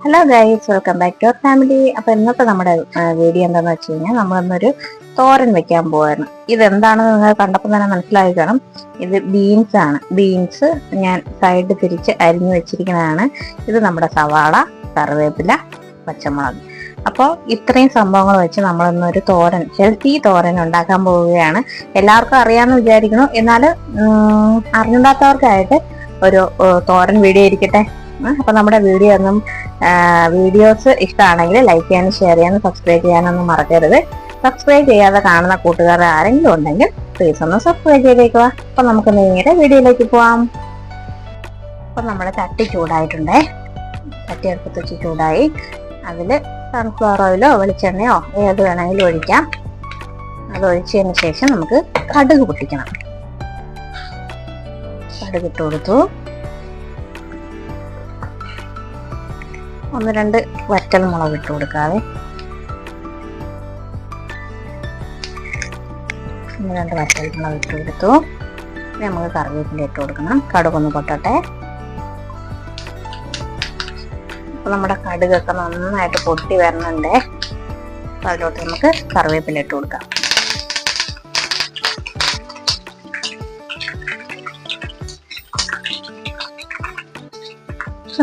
Hello guys, welcome back to our family. അപ്പൊ ഇന്നത്തെ നമ്മുടെ വീഡിയോ എന്താണെന്ന് വെച്ച് കഴിഞ്ഞാൽ നമ്മളിന്നൊരു തോരൻ വെക്കാൻ പോവാണ്. ഇതെന്താണെന്ന് നിങ്ങൾ കണ്ടപ്പോൾ തന്നെ മനസ്സിലായി കാണും. ഇത് ബീൻസ് ആണ്. ബീൻസ് ഞാൻ സൈഡ് തിരിച്ച് അരിഞ്ഞു വെച്ചിരിക്കുന്നതാണ്. ഇത് നമ്മുടെ സവാള, കറിവേപ്പില, പച്ചമുളക്. അപ്പോൾ ഇത്രയും സംഭവങ്ങൾ വെച്ച് നമ്മളിന്നൊരു തോരൻ, ഹെൽത്തി തോരൻ ഉണ്ടാക്കാൻ പോവുകയാണ്. എല്ലാവർക്കും അറിയാമെന്ന് വിചാരിക്കുന്നു. എന്നാൽ അറിഞ്ഞിടാത്തവർക്കായിട്ട് ഒരു തോരൻ വീഡിയോ ഇരിക്കട്ടെ. അപ്പൊ നമ്മുടെ വീഡിയോസ് ഇഷ്ടമാണെങ്കിൽ ലൈക്ക് ചെയ്യാനും ഷെയർ ചെയ്യാനും സബ്സ്ക്രൈബ് ചെയ്യാനൊന്നും മറക്കരുത്. സബ്സ്ക്രൈബ് ചെയ്യാതെ കാണുന്ന കൂട്ടുകാർ ആരെങ്കിലും ഉണ്ടെങ്കിൽ പ്ലീസ് ഒന്ന് സബ്സ്ക്രൈബ് ചെയ്തേക്കുക. അപ്പൊ നമുക്ക് നേരെ വീഡിയോയിലേക്ക് പോവാം. അപ്പൊ നമ്മുടെ ചട്ടി ചൂടായിട്ടുണ്ടേ. ചട്ടി അടുപ്പത്ത് വെച്ച് ചൂടായി. അതിൽ സൺഫ്ലവർ ഓയിലോ വെളിച്ചെണ്ണയോ ഏത് വേണമെങ്കിലും ഒഴിക്കാം. അത് ഒഴിച്ചതിന് ശേഷം നമുക്ക് കടുക് പൊട്ടിക്കണം. കടുക് ഇട്ട് കൊടുത്തു. 1-2 വറ്റൽ മുളക് ഇട്ട് കൊടുക്കാതെ 1-2 വറ്റൽ മുളക് ഇട്ട് കൊടുത്തു. നമുക്ക് കറിവേപ്പില ഇട്ട് കൊടുക്കണം. കടുകൊന്ന് പൊട്ടട്ടെ. അപ്പൊ നമ്മുടെ കടുകൊക്കെ നന്നായിട്ട് പൊട്ടി വരണുണ്ടേ. അതിലോട്ട് നമുക്ക് കറിവേപ്പില ഇട്ട് കൊടുക്കാം.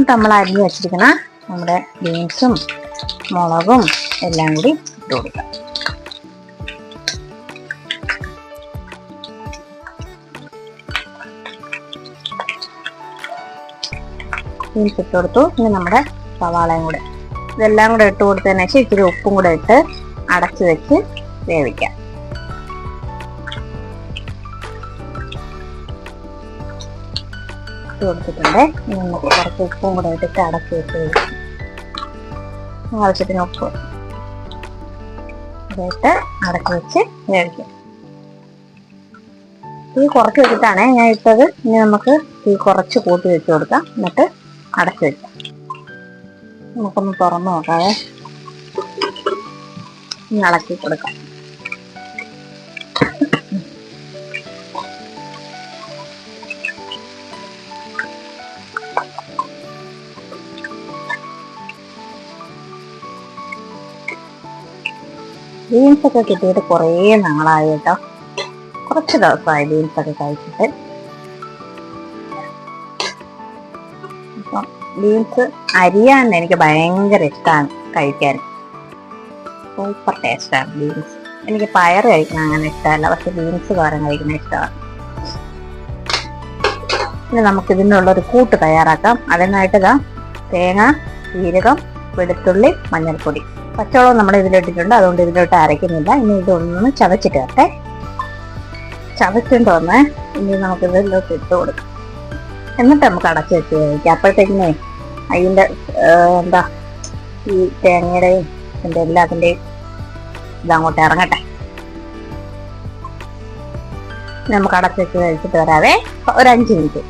നമ്മൾ അരിഞ്ഞു വെച്ചിരിക്കുന്ന നമ്മുടെ ബീൻസും മുളകും എല്ലാം കൂടി ഇട്ട് കൊടുക്കാം. ബീൻസ് ഇട്ട് കൊടുത്തു. ഇനി നമ്മുടെ സവാളയും കൂടെ ഇതെല്ലാം കൂടെ ഇട്ട് കൊടുത്തതിന് ശേഷം ഇച്ചിരി ഉപ്പും കൂടെ ഇട്ട് അടച്ചു വെച്ച് വേവിക്കാം. കൊടുത്തിട്ടുണ്ട്. ഇനി നമുക്ക് കുറച്ച് ഉപ്പും കൂടെ ഇട്ടിട്ട് അടച്ചു വെച്ച് വേവിക്കാം. ആവശ്യത്തിന് ഉപ്പ് ഇട്ട് അടച്ചു വെച്ച് വേവിക്കാം. തീ കുറച്ച് വെച്ചിട്ടാണ് ഞാൻ ഇട്ടത്. ഇനി നമുക്ക് തീ കുറച്ച് കൂട്ടി വെച്ച് കൊടുക്കാം. എന്നിട്ട് അടച്ചു വെക്കാം. നമുക്കൊന്ന് തുറന്നു നോക്കാതെ ഇളക്കി കൊടുക്കാം. ബീൻസ് ഒക്കെ കിട്ടിയിട്ട് കുറേ നാളായി കേട്ടോ. കുറച്ച് ദിവസമായി ബീൻസ് ഒക്കെ കഴിച്ചിട്ട്. അപ്പം ബീൻസ് അരിയാൻ എനിക്ക് ഭയങ്കര ഇഷ്ടമാണ് കഴിക്കാൻ. സൂപ്പർ ടേസ്റ്റാണ് ബീൻസ്. എനിക്ക് പയർ കഴിക്കണം അങ്ങനെ ഇഷ്ടമല്ല, പക്ഷെ ബീൻസ് തോരൻ കഴിക്കുന്ന ഇഷ്ടമാണ്. ഇനി നമുക്ക് ഇതിനുള്ളൊരു കൂട്ട് തയ്യാറാക്കാം. അതിനായിട്ട് തേങ്ങ, ജീരകം, വെളുത്തുള്ളി, മഞ്ഞൾപ്പൊടി, പച്ചവെള്ളം നമ്മൾ ഇതിലിട്ടിട്ടുണ്ട്. അതുകൊണ്ട് ഇതിലോട്ട് അരയ്ക്കുന്നില്ല. ഇനി ഇതൊന്ന് ചതച്ചിട്ട് വരട്ടെ. ചതച്ചിട്ട് വന്ന് ഇനി നമുക്ക് ഇതിലോട്ട് ഇട്ട് കൊടുക്കാം. എന്നിട്ട് നമുക്ക് അടച്ചു വെച്ച് കഴിക്കാം. അപ്പോഴത്തേക്കിനെ അതിൻ്റെ ഈ തേങ്ങയുടെയും ഇതിൻ്റെ എല്ലാത്തിൻ്റെയും ഇതങ്ങോട്ട് ഇറങ്ങട്ടെ. നമുക്ക് അടച്ചു വെച്ച് കഴിച്ചിട്ട് വരാവേ. ഒരു 5 മിനിറ്റ്.